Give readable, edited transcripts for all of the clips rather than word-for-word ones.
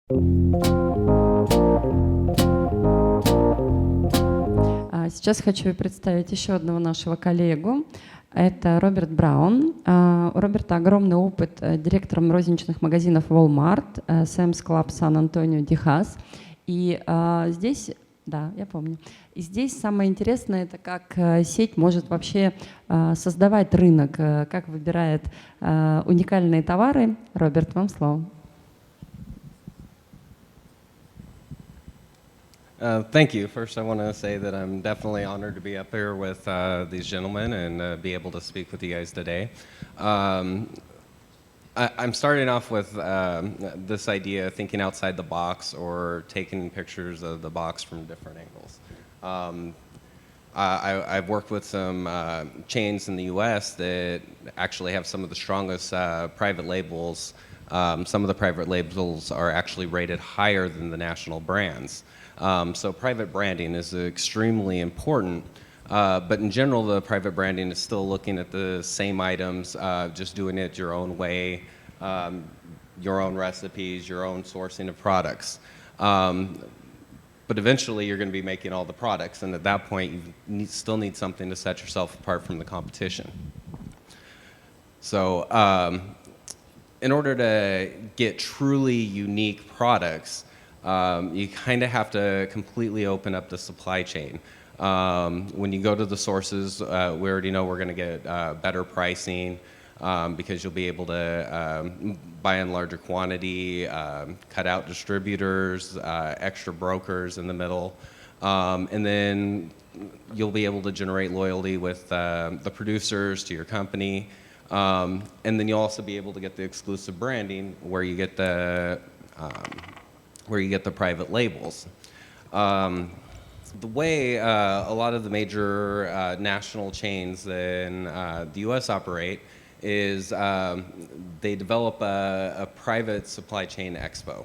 Сейчас хочу представить еще одного нашего коллегу. Это Роберт Браун. У Роберта огромный опыт директором розничных магазинов Walmart, Sam's Club Сан-Антонио, Техас. И здесь, да, я помню. И здесь самое интересное, это как сеть может вообще создавать рынок, как выбирает уникальные товары. Роберт, вам слово. Thank you. First, I want to say that I'm definitely honored to be up here with these gentlemen and be able to speak with you guys today. I'm starting off with this idea of thinking outside the box or taking pictures of the box from different angles. I've worked with some chains in the US that actually have some of the strongest private labels. Some of the private labels are actually rated higher than the national brands. So private branding is extremely important, but in general, the private branding is still looking at the same items, just doing it your own way, your own recipes, your own sourcing of products. But eventually, you're going to be making all the products, and at that point, you still need something to set yourself apart from the competition. So in order to get truly unique products, you kind of have to completely open up the supply chain. When you go to the sources, we already know we're going to get better pricing because you'll be able to buy in larger quantity, cut out distributors, extra brokers in the middle, and then you'll be able to generate loyalty with the producers to your company, and then you'll also be able to get the exclusive branding where you get the private labels. The way a lot of the major national chains in the US operate is they develop a private supply chain EXPO,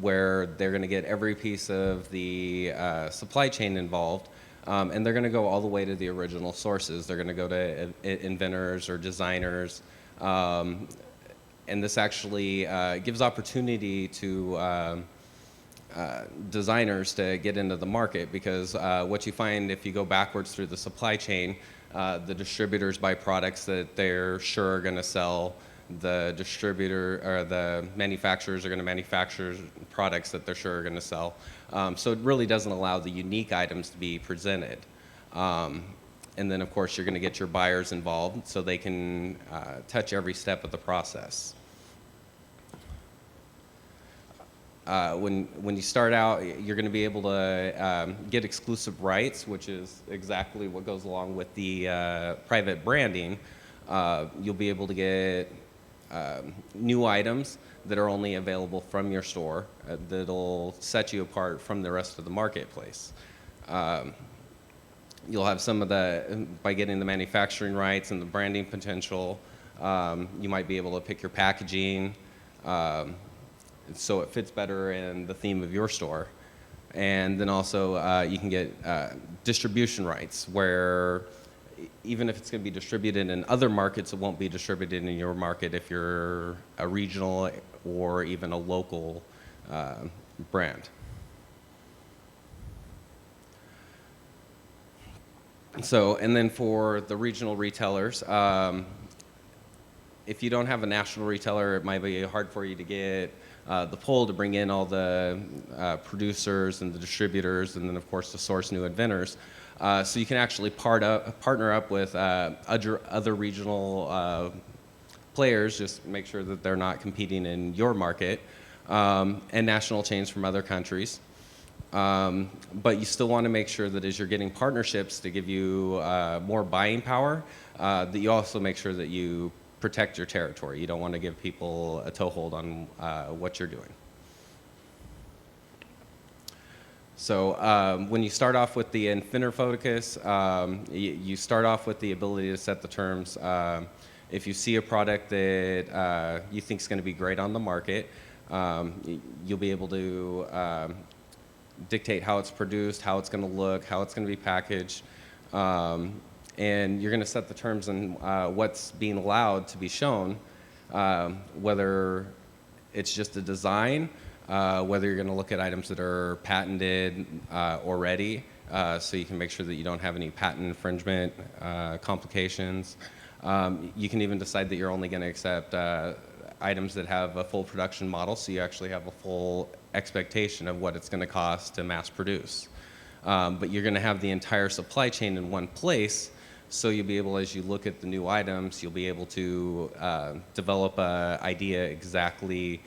where they're going to get every piece of the supply chain involved, and they're going to go all the way to the original sources. They're going to go to inventors or designers, and this actually gives opportunity to designers to get into the market, because what you find if you go backwards through the supply chain, the distributors buy products that they're sure are going to sell. The distributor or the manufacturers are going to manufacture products that they're sure are going to sell. So it really doesn't allow the unique items to be presented. And then, of course, you're going to get your buyers involved so they can touch every step of the process. When you start out, you're going to be able to get exclusive rights, which is exactly what goes along with the private branding. You'll be able to get new items that are only available from your store that'll set you apart from the rest of the marketplace. You'll have some of the, by getting the manufacturing rights and the branding potential, you might be able to pick your packaging, so it fits better in the theme of your store. And then also you can get distribution rights, where even if it's going to be distributed in other markets, it won't be distributed in your market if you're a regional or even a local brand. So, and then for the regional retailers, if you don't have a national retailer, it might be hard for you to get the pull to bring in all the producers and the distributors, and then of course to source new inventors. So you can actually partner up with other regional players, just make sure that they're not competing in your market, and national chains from other countries. But you still want to make sure that as you're getting partnerships to give you more buying power, that you also make sure that you protect your territory. You don't want to give people a toehold on what you're doing. So when you start off with the inventor focus, you start off with the ability to set the terms. If you see a product that you think is going to be great on the market, you'll be able to dictate how it's produced, how it's going to look, how it's going to be packaged. And you're going to set the terms on what's being allowed to be shown, whether It's just a design, whether you're going to look at items that are patented already, so you can make sure that you don't have any patent infringement complications. You can even decide that you're only going to accept items that have a full production model, so you actually have a full expectation of what it's going to cost to mass produce. But you're going to have the entire supply chain in one place, so you'll be able, as you look at the new items, you'll be able to develop an idea exactly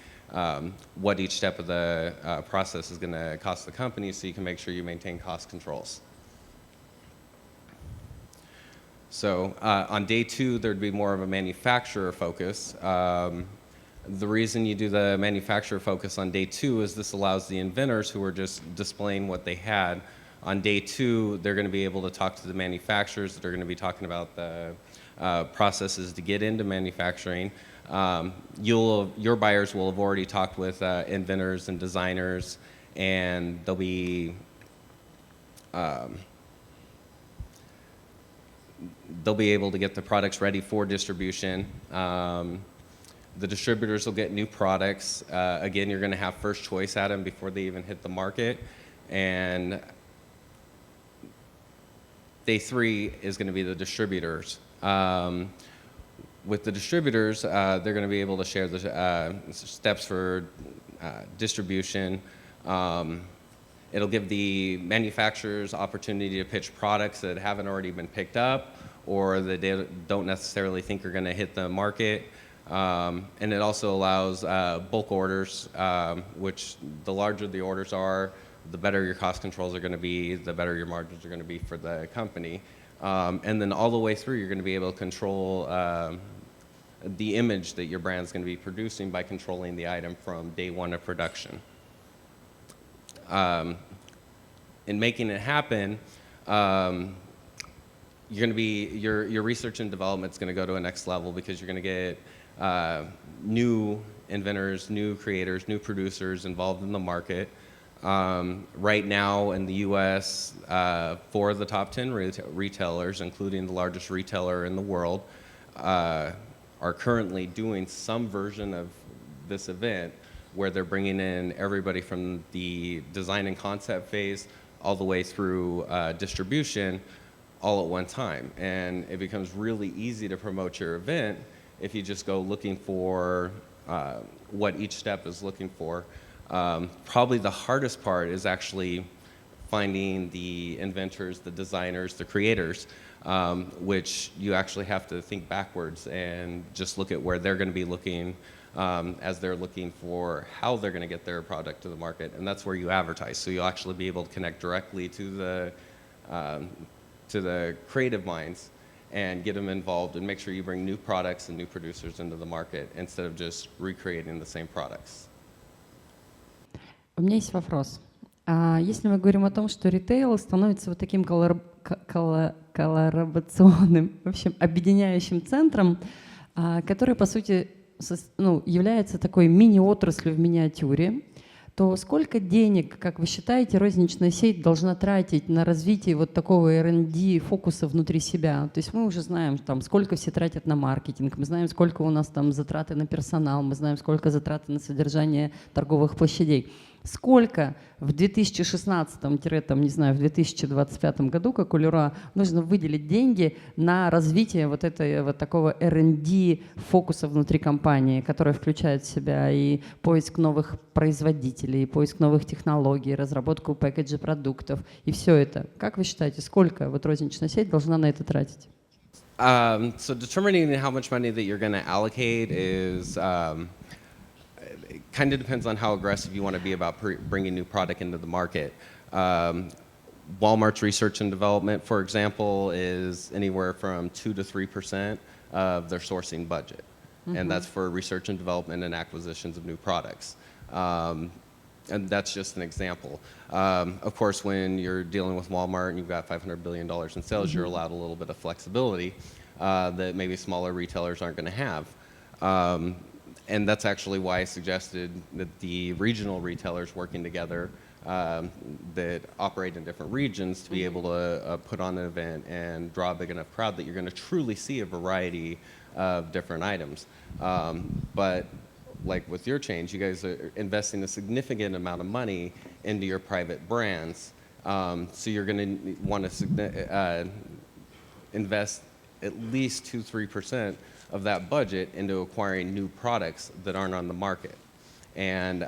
what each step of the process is going to cost the company, so you can make sure you maintain cost controls. So on day 2, there'd be more of a manufacturer focus. The reason you do the manufacturer focus on day 2 is this allows the inventors who are just displaying what they had. On day 2, they're going to be able to talk to the manufacturers that are going to be talking about the processes to get into manufacturing. Your buyers will have already talked with inventors and designers, and they'll be able to get the products ready for distribution. The distributors will get new products. Again, you're going to have first choice at them before they even hit the market. And day 3 is going to be the distributors. With the distributors, they're going to be able to share the steps for distribution. It'll give the manufacturers opportunity to pitch products that haven't already been picked up or that they don't necessarily think are going to hit the market. And it also allows bulk orders, which the larger the orders are, the better your cost controls are going to be, the better your margins are going to be for the company. And then all the way through, you're going to be able to control the image that your brand's going to be producing by controlling the item from day 1 of production. In making it happen, you're going to be, your research and development is going to go to a next level because you're going to get new inventors, new creators, new producers involved in the market. Right now in the US, 4 of the top 10 retailers, including the largest retailer in the world, are currently doing some version of this event where they're bringing in everybody from the design and concept phase all the way through distribution all at one time. And it becomes really easy to promote your event if you just go looking for what each step is looking for. Probably the hardest part is actually finding the inventors, the designers, the creators, which you actually have to think backwards and just look at where they're going to be looking as they're looking for how they're going to get their product to the market. And that's where you advertise. So you'll actually be able to connect directly to the creative minds and get them involved and make sure you bring new products and new producers into the market instead of just recreating the same products. У меня есть вопрос. Если мы говорим о том, что ритейл становится вот таким коллаборационным, в общем, объединяющим центром, который, по сути, является такой мини-отраслью в миниатюре, то сколько денег, как вы считаете, розничная сеть должна тратить на развитие вот такого R&D фокуса внутри себя? То есть мы уже знаем, там, сколько все тратят на маркетинг, мы знаем, сколько у нас там затраты на персонал, мы знаем, сколько затраты на содержание торговых площадей. Сколько в 2016-в 2025 году, как у Леруа, нужно выделить деньги на развитие вот такого R&D фокуса внутри компании, который включает в себя и поиск новых производителей, и поиск новых технологий, разработку пэкэджа продуктов и все это. Как вы считаете, сколько вот розничная сеть должна на это тратить? So determining how much money that you're going to allocate is it kind of depends on how aggressive you want to be about bringing new product into the market. Walmart's research and development, for example, is anywhere from 2 to 3% of their sourcing budget. Mm-hmm. And that's for research and development and acquisitions of new products. And that's just an example. Of course, when you're dealing with Walmart and you've got $500 billion in sales, mm-hmm. you're allowed a little bit of flexibility that maybe smaller retailers aren't going to have. And that's actually why I suggested that the regional retailers working together that operate in different regions to be able to put on an event and draw a big enough crowd that you're going to truly see a variety of different items. But like with your change, you guys are investing a significant amount of money into your private brands. So you're going to want to invest at least 2-3% of that budget into acquiring new products that aren't on the market. And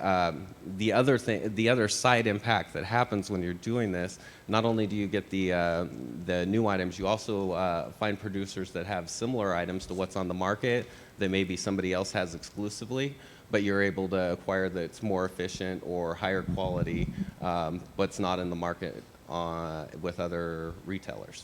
the other side impact that happens when you're doing this, not only do you get the new items, you also find producers that have similar items to what's on the market that maybe somebody else has exclusively, but you're able to acquire that's more efficient or higher quality, but's not in the market with other retailers.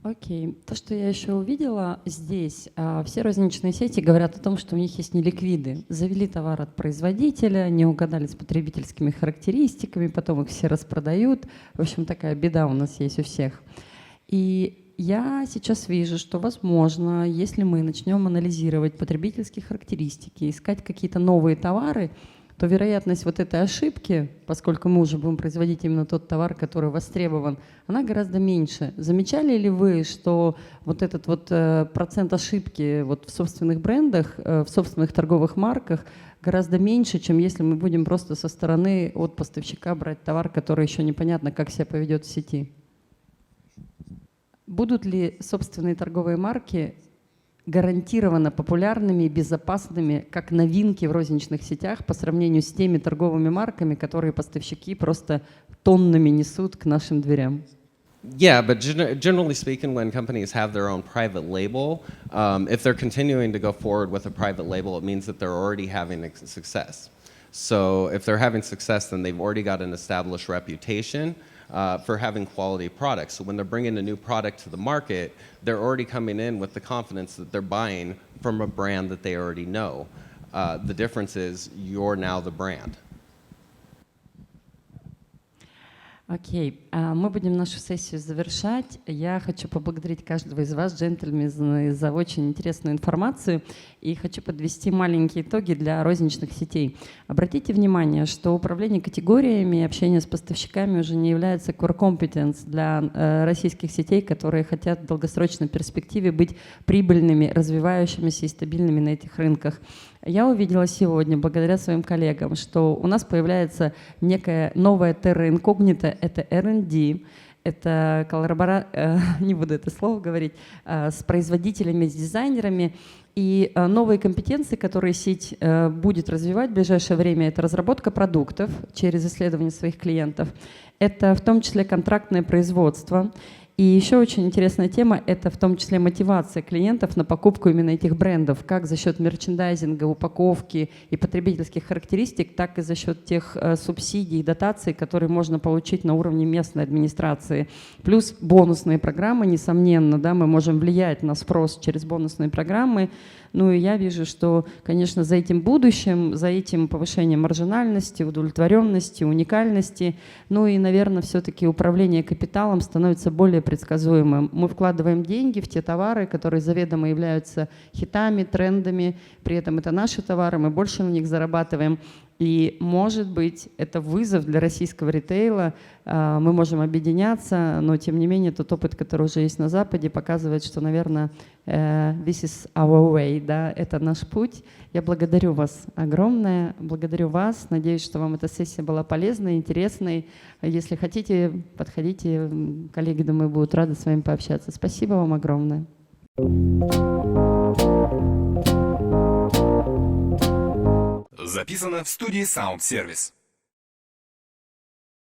Окей. То, что я еще увидела здесь, все розничные сети говорят о том, что у них есть неликвиды. Завели товар от производителя, не угадали с потребительскими характеристиками, потом их все распродают. В общем, такая беда у нас есть у всех. И я сейчас вижу, что, возможно, если мы начнем анализировать потребительские характеристики, искать какие-то новые товары, то вероятность вот этой ошибки, поскольку мы уже будем производить именно тот товар, который востребован, она гораздо меньше. Замечали ли вы, что вот этот вот процент ошибки вот в собственных брендах, в собственных торговых марках гораздо меньше, чем если мы будем просто со стороны от поставщика брать товар, который еще непонятно, как себя поведет в сети? Будут ли собственные торговые марки гарантированно популярными и безопасными как новинки в розничных сетях по сравнению с теми торговыми марками, которые поставщики просто тоннами несут к нашим дверям? Yeah, but generally speaking, when companies have their own private label, if they're continuing to go forward with a private label, it means that they're already having success. So if they're having success, then they've already got an established reputation for having quality products. So when they're bringing a new product to the market, they're already coming in with the confidence that they're buying from a brand that they already know. The difference is you're now the brand. Окей, мы будем нашу сессию завершать. Я хочу поблагодарить каждого из вас, джентльмены, за очень интересную информацию и хочу подвести маленькие итоги для розничных сетей. Обратите внимание, что управление категориями и общение с поставщиками уже не является core competence для российских сетей, которые хотят в долгосрочной перспективе быть прибыльными, развивающимися и стабильными на этих рынках. Я увидела сегодня, благодаря своим коллегам, что у нас появляется некая новая терра инкогнита, это R&D, это не буду это слово говорить, с производителями, с дизайнерами. И новые компетенции, которые сеть будет развивать в ближайшее время, это разработка продуктов через исследование своих клиентов, это в том числе контрактное производство. И еще очень интересная тема – это в том числе мотивация клиентов на покупку именно этих брендов, как за счет мерчендайзинга, упаковки и потребительских характеристик, так и за счет тех субсидий и дотаций, которые можно получить на уровне местной администрации. Плюс бонусные программы, несомненно, да, мы можем влиять на спрос через бонусные программы. Ну и я вижу, что, конечно, за этим будущим, за этим повышением маржинальности, удовлетворенности, уникальности, ну и, наверное, все-таки управление капиталом становится более предсказуемым. Мы вкладываем деньги в те товары, которые заведомо являются хитами, трендами, при этом это наши товары, мы больше на них зарабатываем. И, может быть, это вызов для российского ритейла. Мы можем объединяться, но, тем не менее, тот опыт, который уже есть на Западе, показывает, что, наверное, this is our way, да, это наш путь. Я благодарю вас огромное, благодарю вас. Надеюсь, что вам эта сессия была полезной, интересной. Если хотите, подходите, коллеги, думаю, будут рады с вами пообщаться. Спасибо вам огромное. Записано в студии СаундСервис.